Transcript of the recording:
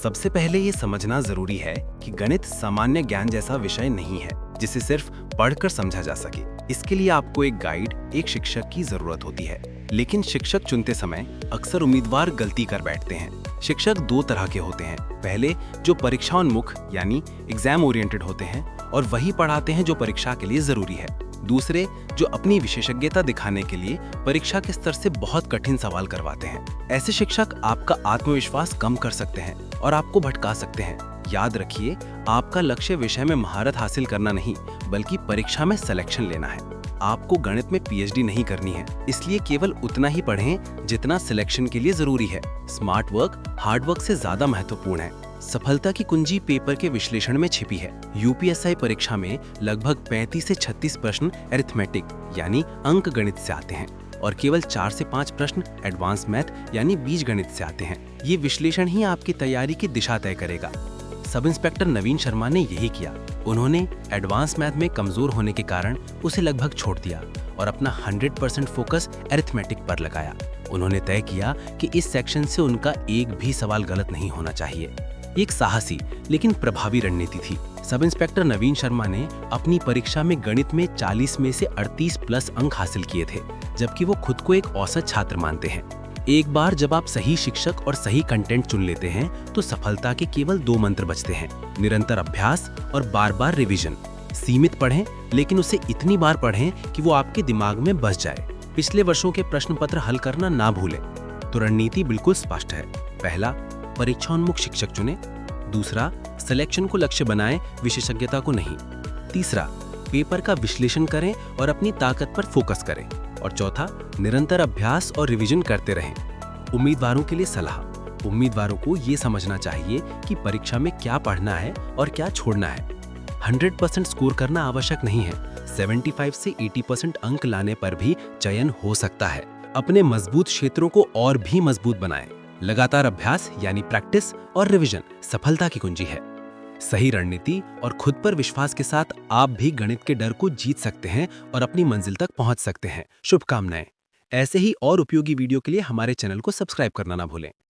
सबसे पहले ये समझना जरूरी है कि गणित सामान्य ज्ञान जैसा विषय नहीं है जिसे सिर्फ पढ़कर समझा जा सके। इसके लिए आपको एक गाइड, एक शिक्षक की जरूरत होती है। लेकिन शिक्षक चुनते समय अक्सर उम्मीदवार गलती कर बैठते हैं। शिक्षक दो तरह के होते हैं। पहले जो परीक्षाोन्मुख यानी एग्जाम ओरिएंटेड होते हैं और वही पढ़ाते हैं जो परीक्षा के लिए जरूरी है। दूसरे जो अपनी विशेषज्ञता दिखाने के लिए परीक्षा के स्तर से बहुत कठिन सवाल करवाते हैं। ऐसे शिक्षक आपका आत्मविश्वास कम कर सकते हैं और आपको भटका सकते हैं। याद रखिए, आपका लक्ष्य विषय में महारत हासिल करना नहीं, बल्कि परीक्षा में सिलेक्शन लेना है। आपको गणित में पीएचडी नहीं करनी है, इसलिए केवल उतना ही पढ़ें जितना सिलेक्शन के लिए जरूरी है। स्मार्ट वर्क हार्ड वर्क से ज्यादा महत्वपूर्ण है। सफलता की कुंजी पेपर के विश्लेषण में छिपी है। यूपीएसआई परीक्षा में लगभग 35 से 36 प्रश्न अरिथमेटिक यानी अंक गणित से आते हैं और केवल 4 से 5 प्रश्न एडवांस मैथ यानी बीज गणित से आते हैं। ये विश्लेषण ही आपकी तैयारी की दिशा तय करेगा। सब इंस्पेक्टर नवीन शर्मा ने यही किया। उन्होंने एडवांस मैथ में कमजोर होने के कारण उसे लगभग छोड़ दिया और अपना 100% फोकस अरिथमेटिक पर लगाया। उन्होंने तय किया कि इस सेक्शन से उनका एक भी सवाल गलत नहीं होना चाहिए। एक साहसी लेकिन प्रभावी रणनीति थी। सब इंस्पेक्टर नवीन शर्मा ने अपनी परीक्षा में गणित में 40 में से 38 प्लस अंक हासिल किए थे, जबकि वो खुद को एक औसत छात्र मानते हैं। एक बार जब आप सही शिक्षक और सही कंटेंट चुन लेते हैं तो सफलता के केवल 2 मंत्र बचते हैं: निरंतर अभ्यास और बार-बार रिवीजन। सीमित पढ़ें, लेकिन उसे इतनी बार पढ़ें कि वो आपके दिमाग में बस जाए। पिछले वर्षों के प्रश्न पत्र हल करना ना भूलें। तो रणनीति बिल्कुल स्पष्ट है। पहला, परीक्षाोन्मुख शिक्षक चुनें। दूसरा, सिलेक्शन को लक्ष्य बनाएं, विशेषज्ञता को नहीं। तीसरा, पेपर का विश्लेषण करें और अपनी ताकत पर फोकस करें। और चौथा, निरंतर अभ्यास और रिवीजन करते रहें। उम्मीदवारों के लिए सलाह: उम्मीदवारों को ये समझना चाहिए कि परीक्षा में क्या पढ़ना है और क्या छोड़ना है। 100% स्कोर करना आवश्यक नहीं है। 75 से 80% अंक लाने पर भी चयन हो सकता है। अपने मजबूत क्षेत्रों को और भी मजबूत बनाएं। लगातार अभ्यास यानी प्रैक्टिस और रिवीजन सफलता की कुंजी है। सही रणनीति और खुद पर विश्वास के साथ आप भी गणित के डर को जीत सकते हैं और अपनी मंजिल तक पहुंच सकते हैं। शुभकामनाएं। ऐसे ही और उपयोगी वीडियो के लिए हमारे चैनल को सब्सक्राइब करना ना भूलें।